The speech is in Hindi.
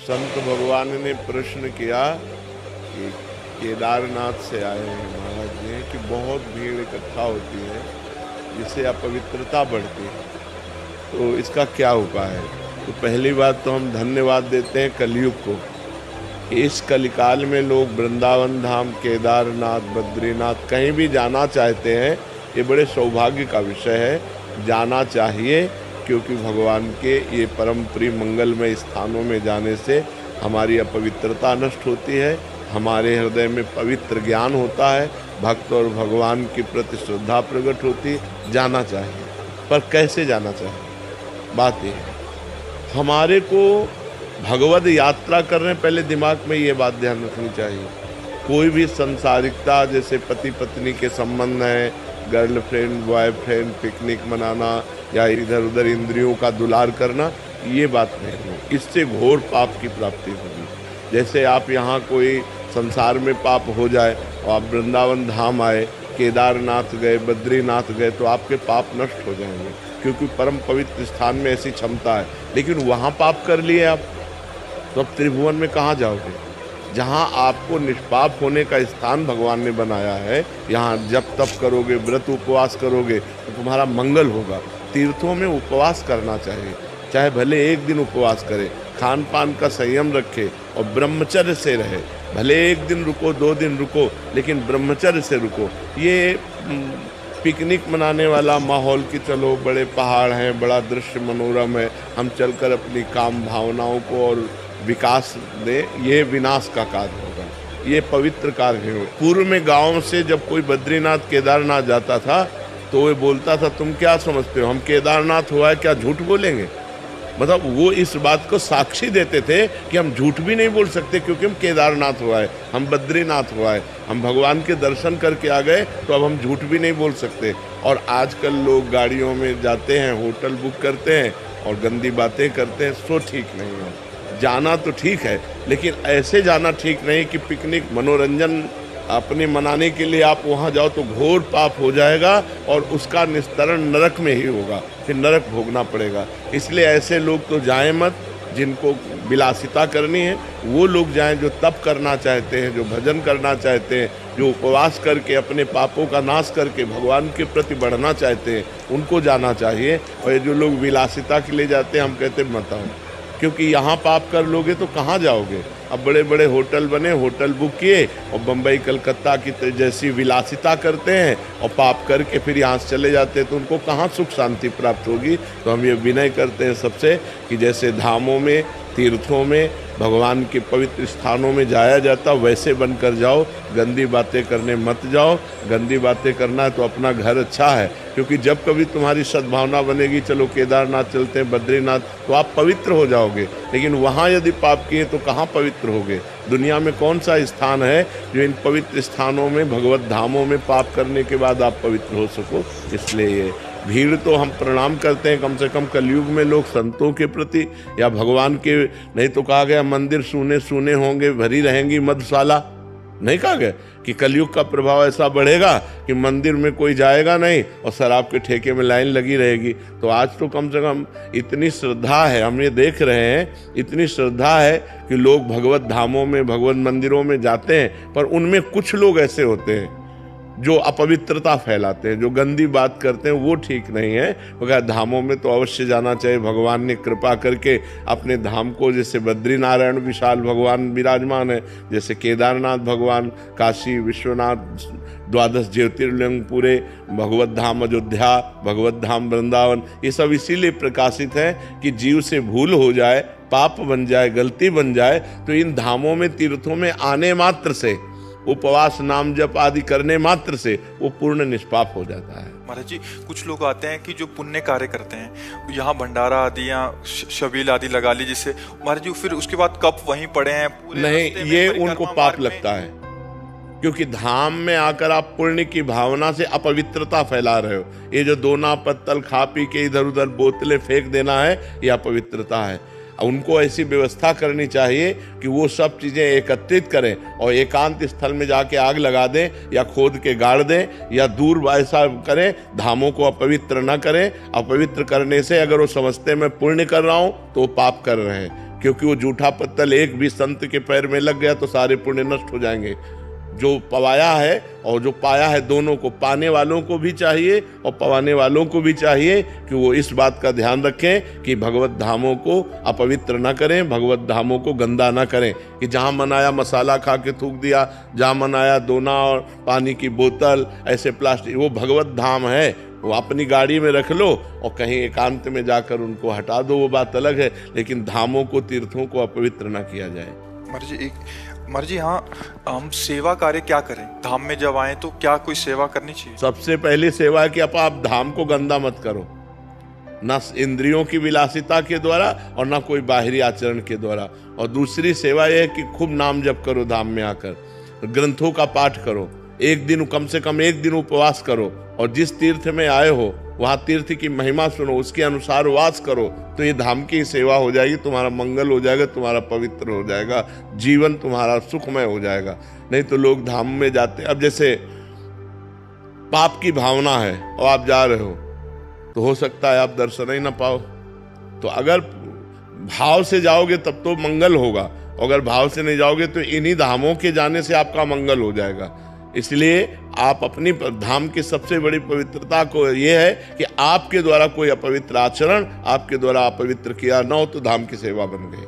संत भगवान ने प्रश्न किया कि केदारनाथ से आए हैं महाराज जी कि बहुत भीड़ इकट्ठा होती है जिससे अपवित्रता बढ़ती है, तो इसका क्या उपाय है। तो पहली बात तो हम धन्यवाद देते हैं कलयुग को। इस कलिकाल में लोग वृंदावन धाम, केदारनाथ, बद्रीनाथ कहीं भी जाना चाहते हैं, ये बड़े सौभाग्य का विषय है। जाना चाहिए, क्योंकि भगवान के ये परम प्रिय मंगलमय स्थानों में जाने से हमारी अपवित्रता नष्ट होती है, हमारे हृदय में पवित्र ज्ञान होता है, भक्त और भगवान के प्रति श्रद्धा प्रकट होती है। जाना चाहिए, पर कैसे जाना चाहिए, बात ये है। हमारे को भगवद यात्रा कर रहे हैं, पहले दिमाग में ये बात ध्यान रखनी चाहिए। कोई भी संसारिकता, जैसे पति पत्नी के संबंध हैं, गर्लफ्रेंड बॉयफ्रेंड, पिकनिक मनाना या इधर उधर इंद्रियों का दुलार करना, ये बात नहीं हो, इससे घोर पाप की प्राप्ति होगी। जैसे आप यहाँ कोई संसार में पाप हो जाए और आप वृंदावन धाम आए, केदारनाथ गए, बद्रीनाथ गए, तो आपके पाप नष्ट हो जाएंगे, क्योंकि परम पवित्र स्थान में ऐसी क्षमता है। लेकिन वहाँ पाप कर लिए आप, तो अब त्रिभुवन में कहाँ जाओगे। जहाँ आपको निष्पाप होने का स्थान भगवान ने बनाया है, यहाँ जब तप करोगे, व्रत उपवास करोगे तो तुम्हारा मंगल होगा। तीर्थों में उपवास करना चाहिए, चाहे भले एक दिन उपवास करे, खान पान का संयम रखे और ब्रह्मचर्य से रहे। भले एक दिन रुको, 2 दिन रुको, लेकिन ब्रह्मचर्य से रुको। ये पिकनिक मनाने वाला माहौल कि चलो बड़े पहाड़ हैं, बड़ा दृश्य मनोरम है, हम चलकर अपनी काम भावनाओं को और विकास दे, ये विनाश का कार्य होगा, ये पवित्र कार्य नहीं होगा। पूर्व में गांव से जब कोई बद्रीनाथ केदारनाथ जाता था तो वो बोलता था, तुम क्या समझते हो, हम केदारनाथ हुआ है, क्या झूठ बोलेंगे। मतलब वो इस बात को साक्षी देते थे कि हम झूठ भी नहीं बोल सकते, क्योंकि हम केदारनाथ हुआ है, हम बद्रीनाथ हुआ है, हम भगवान के दर्शन करके आ गए, तो अब हम झूठ भी नहीं बोल सकते। और आजकल लोग गाड़ियों में जाते हैं, होटल बुक करते हैं और गंदी बातें करते हैं, सो ठीक नहीं है। जाना तो ठीक है, लेकिन ऐसे जाना ठीक नहीं कि पिकनिक मनोरंजन अपने मनाने के लिए आप वहाँ जाओ तो घोर पाप हो जाएगा और उसका निस्तरण नरक में ही होगा, फिर नरक भोगना पड़ेगा। इसलिए ऐसे लोग तो जाएं मत, जिनको विलासिता करनी है वो लोग जाएं, जो तप करना चाहते हैं, जो भजन करना चाहते हैं, जो उपवास करके अपने पापों का नाश करके भगवान के प्रति बढ़ना चाहते हैं, उनको जाना चाहिए। और ये जो लोग विलासिता के लिए जाते हैं, हम कहते मत आओ, क्योंकि यहाँ पाप कर लोगे तो कहाँ जाओगे। अब बड़े बड़े होटल बने, होटल बुक किए और बम्बई कलकत्ता की जैसी विलासिता करते हैं और पाप करके फिर यहाँ से चले जाते हैं, तो उनको कहाँ सुख शांति प्राप्त होगी। तो हम ये विनय करते हैं सबसे कि जैसे धामों में, तीर्थों में, भगवान के पवित्र स्थानों में जाया जाता, वैसे बनकर जाओ। गंदी बातें करने मत जाओ। गंदी बातें करना है तो अपना घर अच्छा है, क्योंकि जब कभी तुम्हारी सद्भावना बनेगी, चलो केदारनाथ चलते हैं, बद्रीनाथ, तो आप पवित्र हो जाओगे। लेकिन वहाँ यदि पाप किए तो कहाँ पवित्र होगे। दुनिया में कौन सा स्थान है जो इन पवित्र स्थानों में, भगवत धामों में पाप करने के बाद आप पवित्र हो सको। इसलिए ये भीड़ तो हम प्रणाम करते हैं, कम से कम कलयुग में लोग संतों के प्रति या भगवान के, नहीं तो कहा गया मंदिर सूने सूने होंगे, भरी रहेंगी मधुशाला, नहीं कहा गया कि कलयुग का प्रभाव ऐसा बढ़ेगा कि मंदिर में कोई जाएगा नहीं और शराब के ठेके में लाइन लगी रहेगी। तो आज तो कम से कम इतनी श्रद्धा है, हम ये देख रहे हैं, इतनी श्रद्धा है कि लोग भगवत धामों में, भगवत मंदिरों में जाते हैं, पर उनमें कुछ लोग ऐसे होते हैं जो अपवित्रता फैलाते हैं, जो गंदी बात करते हैं, वो ठीक नहीं है। मगर धामों में तो अवश्य जाना चाहिए। भगवान ने कृपा करके अपने धाम को, जैसे बद्रीनारायण विशाल भगवान विराजमान है, जैसे केदारनाथ भगवान, काशी विश्वनाथ, 12 ज्योतिर्लिंग पूरे, भगवत धाम अयोध्या, भगवत धाम वृंदावन, ये सब इसीलिए प्रकाशित है कि जीव से भूल हो जाए, पाप बन जाए, गलती बन जाए, तो इन धामों में, तीर्थों में आने मात्र से, उपवास नाम जप आदि करने मात्र से वो पूर्ण निष्पाप हो जाता है। महाराज जी, कुछ लोग आते हैं कि जो पुण्य कार्य करते हैं, यहाँ भंडारा आदि या शबील आदि लगा ली, जिससे महाराज जी फिर उसके बाद कब वहीं पड़े हैं पूरे नहीं, ये उनको पाप लगता है, क्योंकि धाम में आकर आप पुण्य की भावना से अपवित्रता फैला रहे हो। ये जो दोना पत्तल खा पी के इधर उधर बोतलें फेंक देना है, ये अपवित्रता है। उनको ऐसी व्यवस्था करनी चाहिए कि वो सब चीज़ें एकत्रित करें और एकांत स्थल में जाके आग लगा दें या खोद के गाड़ दें या दूर ऐसा करें, धामों को अपवित्र न करें। अपवित्र करने से अगर वो समझते मैं पुण्य कर रहा हूँ तो वो पाप कर रहे हैं, क्योंकि वो जूठा पत्तल एक भी संत के पैर में लग गया तो सारे पुण्य नष्ट हो जाएंगे। जो पवाया है और जो पाया है, दोनों को, पाने वालों को भी चाहिए और पवाने वालों को भी चाहिए कि वो इस बात का ध्यान रखें कि भगवत धामों को अपवित्र ना करें, भगवत धामों को गंदा ना करें। कि जहाँ मन आया मसाला खा के थूक दिया, जहाँ मन आया दोना और पानी की बोतल, ऐसे प्लास्टिक, वो भगवत धाम है, वो अपनी गाड़ी में रख लो और कहीं एकांत में जाकर उनको हटा दो, वो बात अलग है। लेकिन धामों को, तीर्थों को अपवित्र ना किया जाए। महाराज जी, हाँ, हम सेवा कार्य क्या करें? धाम में जब आए तो क्या कोई सेवा करनी चाहिए? सबसे पहली सेवा है कि आप धाम को गंदा मत करो, ना इंद्रियों की विलासिता के द्वारा और ना कोई बाहरी आचरण के द्वारा। और दूसरी सेवा यह है कि खूब नाम जप करो, धाम में आकर ग्रंथों का पाठ करो, एक दिन, कम से कम एक दिन उपवास करो, और जिस तीर्थ में आए हो वहाँ तीर्थ की महिमा सुनो, उसके अनुसार वास करो, तो ये धाम की सेवा हो जाएगी, तुम्हारा मंगल हो जाएगा, तुम्हारा पवित्र हो जाएगा, जीवन तुम्हारा सुखमय हो जाएगा। नहीं तो लोग धाम में जाते, अब जैसे पाप की भावना है और आप जा रहे हो तो हो सकता है आप दर्शन ही ना पाओ। तो अगर भाव से जाओगे तब तो मंगल होगा, अगर भाव से नहीं जाओगे तो इन्हीं धामों के जाने से आपका मंगल हो जाएगा। इसलिए आप अपनी धाम की सबसे बड़ी पवित्रता को ये है कि आपके द्वारा कोई अपवित्र आचरण, आपके द्वारा अपवित्र किया ना हो तो धाम की सेवा बन गई।